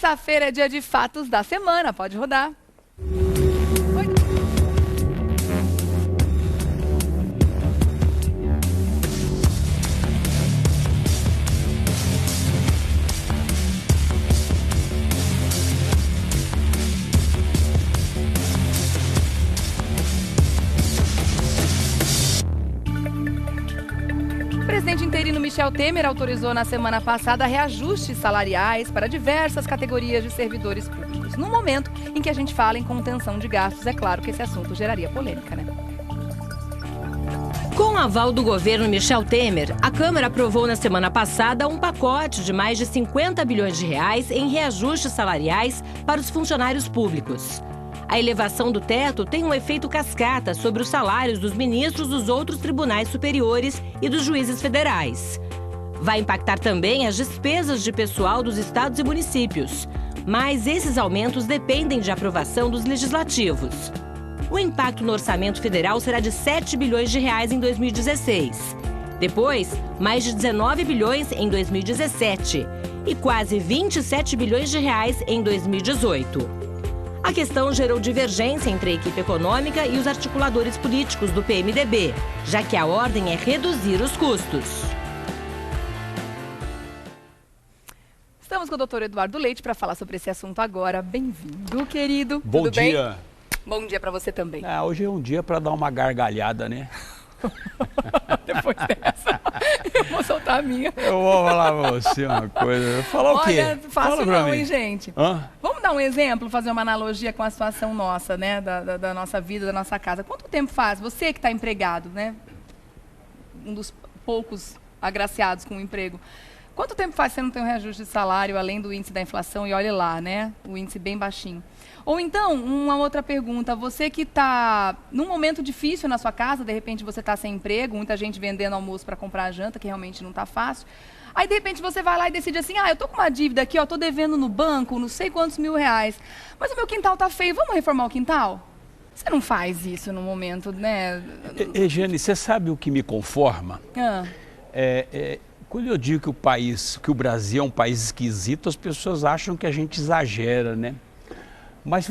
Terça-feira é dia de fatos da semana, pode rodar. O presidente interino Michel Temer autorizou na semana passada reajustes salariais para diversas categorias de servidores públicos. No momento em que a gente fala em contenção de gastos, é claro que esse assunto geraria polêmica, né? Com o aval do governo Michel Temer, a Câmara aprovou na semana passada um pacote de mais de 50 bilhões de reais em reajustes salariais para os funcionários públicos. A elevação do teto tem um efeito cascata sobre os salários dos ministros dos outros tribunais superiores e dos juízes federais. Vai impactar também as despesas de pessoal dos estados e municípios, mas esses aumentos dependem de aprovação dos legislativos. O impacto no orçamento federal será de 7 bilhões de reais em 2016. Depois, mais de 19 bilhões em 2017 e quase 27 bilhões de reais em 2018. A questão gerou divergência entre a equipe econômica e os articuladores políticos do PMDB, já que a ordem é reduzir os custos. Estamos com o doutor Eduardo Leite para falar sobre esse assunto agora. Bem-vindo, querido. Bom Tudo dia. Bem? Bom dia para você também. Hoje é um dia para dar uma gargalhada, né? Depois dessa, eu vou soltar a minha. Eu vou falar pra você uma coisa. Falar o quê? Olha, fácil não, hein, gente? Hã? Vamos dar um exemplo, fazer uma analogia com a situação nossa, né? Da nossa vida, da nossa casa. Quanto tempo faz? Você que está empregado, né? Um dos poucos agraciados com o emprego. Quanto tempo faz você não tem um reajuste de salário, além do índice da inflação? E olha lá, né? O índice bem baixinho. Ou então, uma outra pergunta, você que está num momento difícil na sua casa, de repente você está sem emprego, muita gente vendendo almoço para comprar a janta, que realmente não está fácil. Aí, de repente, você vai lá e decide assim, eu tô com uma dívida aqui, tô devendo no banco, não sei quantos mil reais, mas o meu quintal tá feio, vamos reformar o quintal? Você não faz isso no momento, né? Regiane, você sabe o que me conforma? Quando eu digo que o Brasil é um país esquisito, as pessoas acham que a gente exagera, né? Mas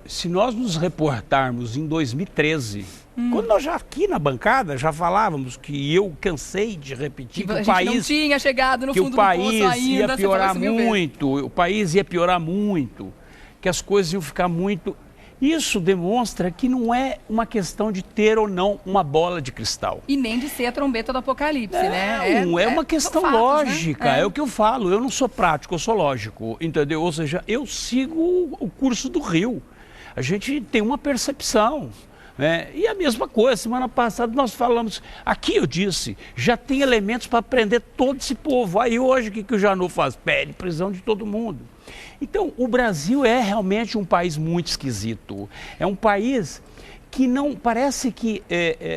se nós nos reportarmos em 2013, quando nós já aqui na bancada já falávamos que eu cansei de repetir que o país não tinha chegado no fundo do poço ainda, ia piorar muito, o país ia piorar muito, que as coisas iam ficar muito. Isso demonstra que não é uma questão de ter ou não uma bola de cristal. E nem de ser a trombeta do apocalipse, né? Não, é uma questão fatos, lógica, né? é o que eu falo, eu não sou prático, eu sou lógico, entendeu? Ou seja, eu sigo o curso do rio, a gente tem uma percepção. E a mesma coisa, semana passada nós falamos, aqui eu disse, já tem elementos para prender todo esse povo. Aí hoje o que o Janot faz? Pede prisão de todo mundo. Então, o Brasil é realmente um país muito esquisito. É um país que não, parece que,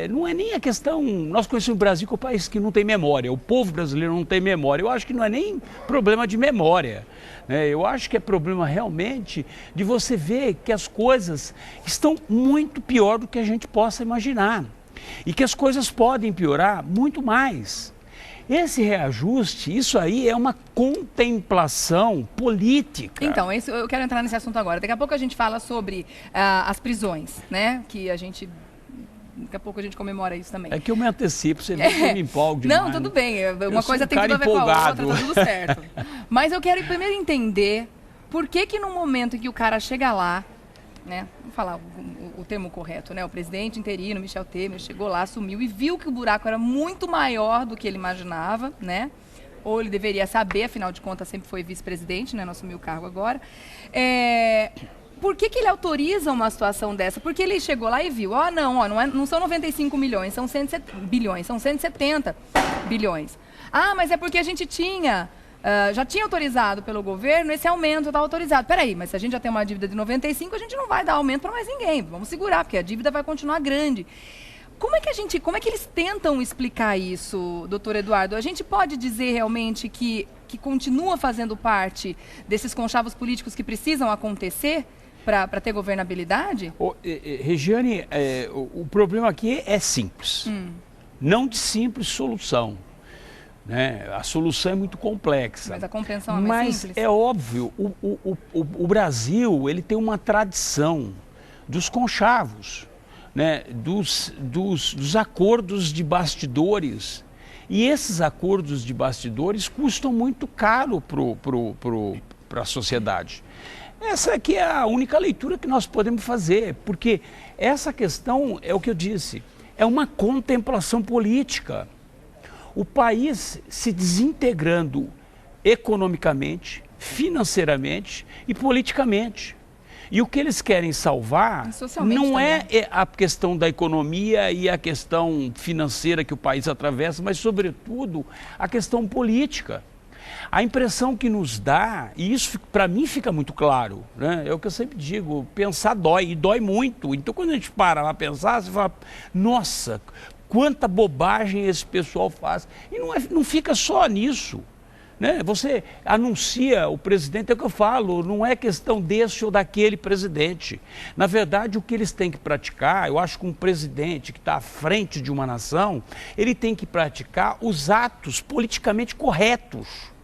não é nem a questão, nós conhecemos o Brasil como um país que não tem memória, o povo brasileiro não tem memória. Eu acho que não é nem problema de memória, né? Eu acho que é problema realmente de você ver que as coisas estão muito pior do que a gente possa imaginar e que as coisas podem piorar muito mais. Esse reajuste, isso aí é uma contemplação política. Então, eu quero entrar nesse assunto agora. Daqui a pouco a gente fala sobre as prisões, né? Que a gente... Daqui a pouco a gente comemora isso também. É que eu me antecipo, você vê que eu me empolgo demais. Não, tudo bem. Uma coisa tem tudo a ver com a outra, tá tudo certo. Mas eu quero primeiro entender por que no momento em que o cara chega lá, né? Vamos falar o termo correto, né? O presidente interino, Michel Temer, chegou lá, assumiu e viu que o buraco era muito maior do que ele imaginava, né? Ou ele deveria saber, afinal de contas sempre foi vice-presidente, né? Não assumiu o cargo agora. Por que ele autoriza uma situação dessa? Porque ele chegou lá e viu, não são 95 milhões, são 170 bilhões, são 170 bilhões. Mas é porque a gente já tinha autorizado pelo governo, esse aumento está autorizado. Peraí, mas se a gente já tem uma dívida de 95, a gente não vai dar aumento para mais ninguém. Vamos segurar, porque a dívida vai continuar grande. Como é que eles tentam explicar isso, doutor Eduardo? A gente pode dizer realmente que continua fazendo parte desses conchavos políticos que precisam acontecer para ter governabilidade? Regiane, o problema aqui é simples. Não de simples solução. né? A solução é muito complexa. Mas a compreensão é mais simples. Mas é óbvio, o Brasil ele tem uma tradição dos conchavos, né? dos acordos de bastidores. E esses acordos de bastidores custam muito caro para a sociedade. Essa aqui é a única leitura que nós podemos fazer, porque essa questão, é o que eu disse, é uma contemplação política. O país se desintegrando economicamente, financeiramente e politicamente. E o que eles querem salvar não é a questão da economia e a questão financeira que o país atravessa, mas, sobretudo, a questão política. A impressão que nos dá, e isso para mim fica muito claro, né? É o que eu sempre digo, pensar dói, e dói muito. Então, quando a gente para lá pensar, você fala, nossa, quanta bobagem esse pessoal faz. E não fica só nisso, né? Você anuncia o presidente, é o que eu falo, não é questão desse ou daquele presidente. Na verdade, o que eles têm que praticar, eu acho que um presidente que está à frente de uma nação, ele tem que praticar os atos politicamente corretos.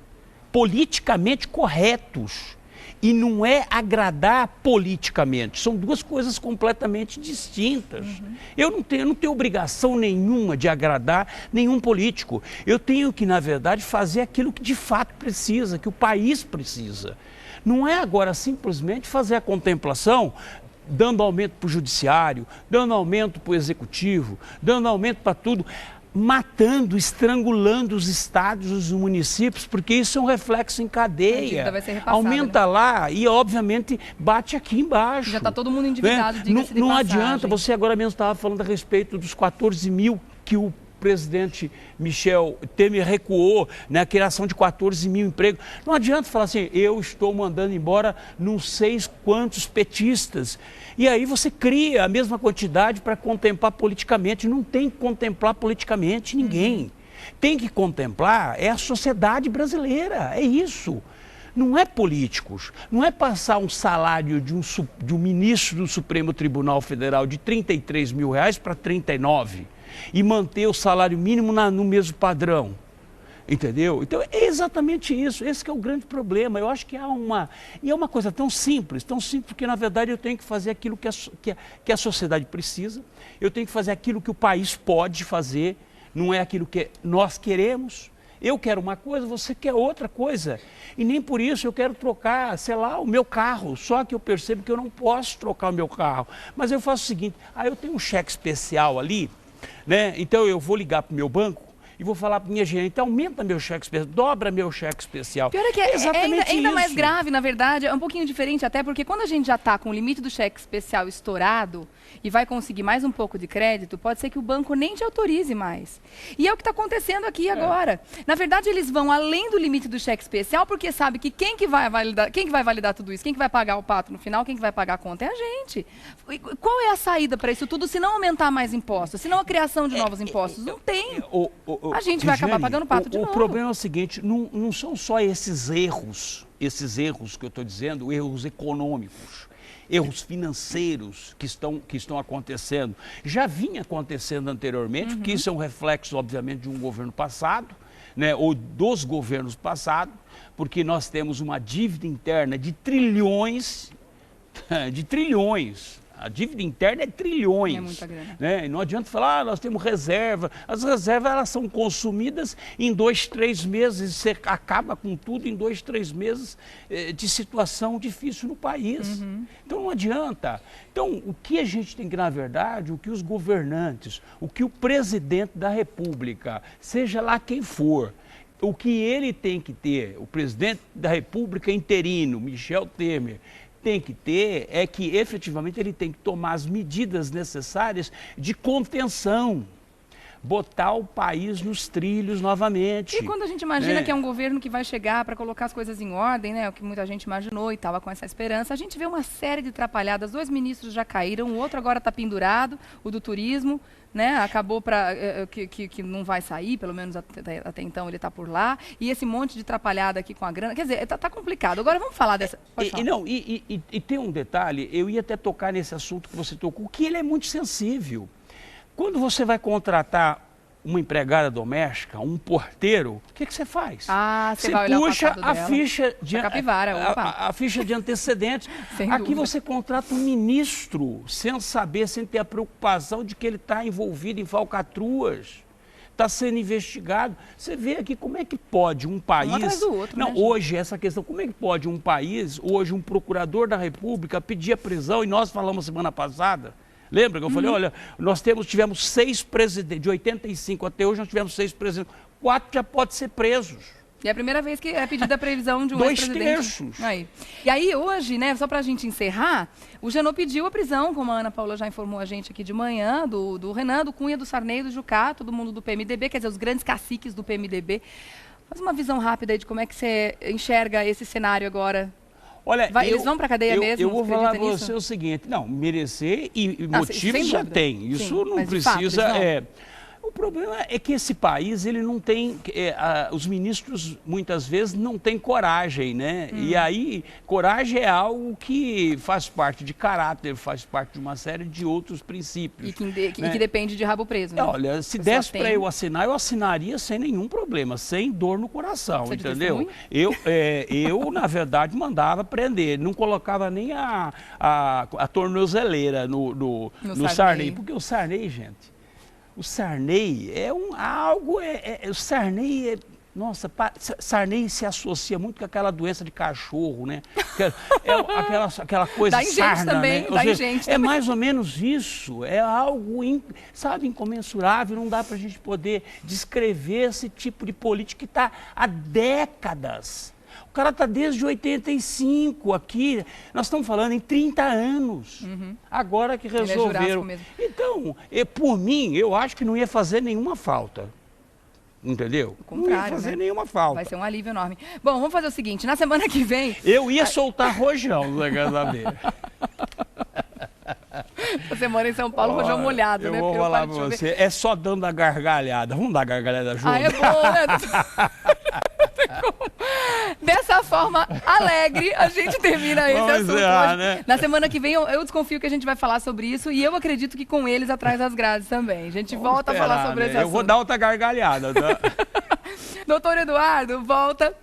Politicamente corretos. E não é agradar politicamente. São duas coisas completamente distintas. Eu não tenho obrigação nenhuma de agradar nenhum político. Eu tenho que, na verdade, fazer aquilo que de fato precisa, que o país precisa. Não é agora simplesmente fazer a contemplação, dando aumento para o judiciário, dando aumento para o executivo, dando aumento para tudo, matando, estrangulando os estados, os municípios, porque isso é um reflexo em cadeia. Vai ser repassada, aumenta lá e, obviamente, bate aqui embaixo. Já está todo mundo endividado, né? diga-se de Não passagem. adianta, você agora mesmo estava falando a respeito dos 14 mil que o presidente Michel Temer recuou na criação de 14 mil empregos. Não adianta falar assim, eu estou mandando embora não sei quantos petistas. E aí você cria a mesma quantidade para contemplar politicamente. Não tem que contemplar politicamente ninguém. Tem que contemplar é a sociedade brasileira, é isso. Não é políticos, não é passar um salário de um ministro do Supremo Tribunal Federal de R$33 mil para 39 e manter o salário mínimo no mesmo padrão. Entendeu? Então é exatamente isso, esse que é o grande problema. Eu acho que é uma coisa tão simples porque na verdade eu tenho que fazer aquilo que a sociedade precisa, eu tenho que fazer aquilo que o país pode fazer, não é aquilo que nós queremos. Eu quero uma coisa, você quer outra coisa. E nem por isso eu quero trocar, sei lá, o meu carro. Só que eu percebo que eu não posso trocar o meu carro. Mas eu faço o seguinte, eu tenho um cheque especial ali, né? Então eu vou ligar para o meu banco e vou falar para minha gerente, aumenta meu cheque especial, dobra meu cheque especial. Pior é que ainda mais grave, na verdade, é um pouquinho diferente até, porque quando a gente já está com o limite do cheque especial estourado e vai conseguir mais um pouco de crédito, pode ser que o banco nem te autorize mais. E é o que está acontecendo aqui agora. Na verdade, eles vão além do limite do cheque especial, porque sabe que quem que vai validar tudo isso, quem que vai pagar o pato no final, quem que vai pagar a conta é a gente. Qual é a saída para isso tudo se não aumentar mais impostos, se não a criação de novos impostos? Não tem. A gente vai acabar pagando pato de novo. O problema é o seguinte, não são só esses erros que eu estou dizendo, erros econômicos, erros financeiros que estão acontecendo. Já vinha acontecendo anteriormente, porque isso é um reflexo, obviamente, de um governo passado, né, ou dos governos passados, porque nós temos uma dívida interna de trilhões. A dívida interna é trilhões. É muita grana. Né? E não adianta falar, nós temos reserva. As reservas elas são consumidas em 2, 3 meses. Você acaba com tudo em 2, 3 meses de situação difícil no país. Então não adianta. Então o que a gente tem que, na verdade, o que os governantes, o que o presidente da República, seja lá quem for, o que ele tem que ter, o presidente da República interino, Michel Temer, tem que ter é que efetivamente ele tem que tomar as medidas necessárias de contenção, botar o país nos trilhos novamente. E quando a gente imagina que é um governo que vai chegar para colocar as coisas em ordem, né, o que muita gente imaginou e estava com essa esperança, a gente vê uma série de atrapalhadas, 2 ministros já caíram, o outro agora está pendurado, o do turismo, né, acabou que não vai sair, pelo menos até então ele está por lá, e esse monte de atrapalhada aqui com a grana, quer dizer, tá complicado. Agora vamos falar dessa... E tem um detalhe, eu ia até tocar nesse assunto que você tocou, que ele é muito sensível. Quando você vai contratar uma empregada doméstica, um porteiro, o que você faz? Você vai olhar puxa o passado a ficha de capivara, ficha de antecedentes. Sem Aqui dúvida. você contrata um ministro sem saber, sem ter a preocupação de que ele está envolvido em falcatruas. Está sendo investigado. Você vê aqui como é que pode um país... Um atrás do outro, não, né, gente? hoje, essa questão, como é que pode um país, hoje um procurador da República pedir a prisão, e nós falamos semana passada, lembra que eu falei, olha, nós tivemos 6 presidentes, de 85 até hoje nós tivemos 6 presidentes, 4 já podem ser presos. E é a primeira vez que é pedida a previsão de um 2 ex-presidente. terços. Aí. E aí hoje, né, só pra gente encerrar, o Janot pediu a prisão, como a Ana Paula já informou a gente aqui de manhã, do Renan, do Cunha, do Sarney, do Jucá, todo mundo do PMDB, quer dizer, os grandes caciques do PMDB. Faz uma visão rápida aí de como é que você enxerga esse cenário agora. Olha, Eles vão para a cadeia mesmo? Eu vou falar para nisso? você o seguinte, não, merecer e Não, motivos sem já dúvida. tem, isso Sim, não mas de fato, precisa... eles vão. O problema é que esse país, ele não tem, os ministros muitas vezes não têm coragem, né? E aí, coragem é algo que faz parte de caráter, faz parte de uma série de outros princípios. E que depende de rabo preso, né? Olha, se desse para eu assinaria sem nenhum problema, sem dor no coração, Você de entendeu? Eu, na verdade, mandava prender, não colocava nem a tornozeleira no Sarney, porque o Sarney, gente... O Sarney é o Sarney nossa, Sarney se associa muito com aquela doença de cachorro, né? Aquela coisa dá em gente sarna, também, né? dá em gente também. Mais ou menos isso, é algo, incomensurável, não dá para a gente poder descrever esse tipo de política que está há décadas. O cara está desde 85 aqui, nós estamos falando em 30 anos, agora que resolveram. Então, por mim, eu acho que não ia fazer nenhuma falta, entendeu? Não ia fazer nenhuma falta. Vai ser um alívio enorme. Bom, vamos fazer o seguinte, na semana que vem... Eu ia soltar rojão, você quer saber? Você mora em São Paulo, rojão molhado, né? Eu vou falar para você, é só dando a gargalhada. Vamos dar a gargalhada junto? É bom, né? Dessa forma alegre, a gente termina esse assunto hoje. Né? Na semana que vem, eu desconfio que a gente vai falar sobre isso e eu acredito que com eles atrás das grades também. A gente volta a falar sobre esse assunto. Eu vou dar outra gargalhada, tá? Doutor Eduardo, volta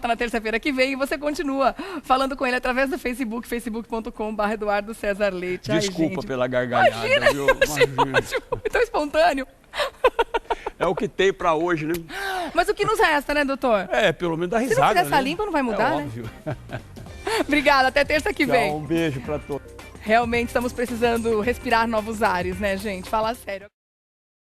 na terça-feira que vem e você continua falando com ele através do Facebook, facebook.com/Eduardo César Leite. Desculpa pela gargalhada, imagina, viu? Tão espontâneo. É o que tem pra hoje, né? Mas o que nos resta, né, doutor? Pelo menos dá risada. Se não fizer essa né? limpa, não vai mudar, óbvio. né? Obrigada, até terça que vem. Um beijo pra todos. Realmente estamos precisando respirar novos ares, né, gente? Fala sério.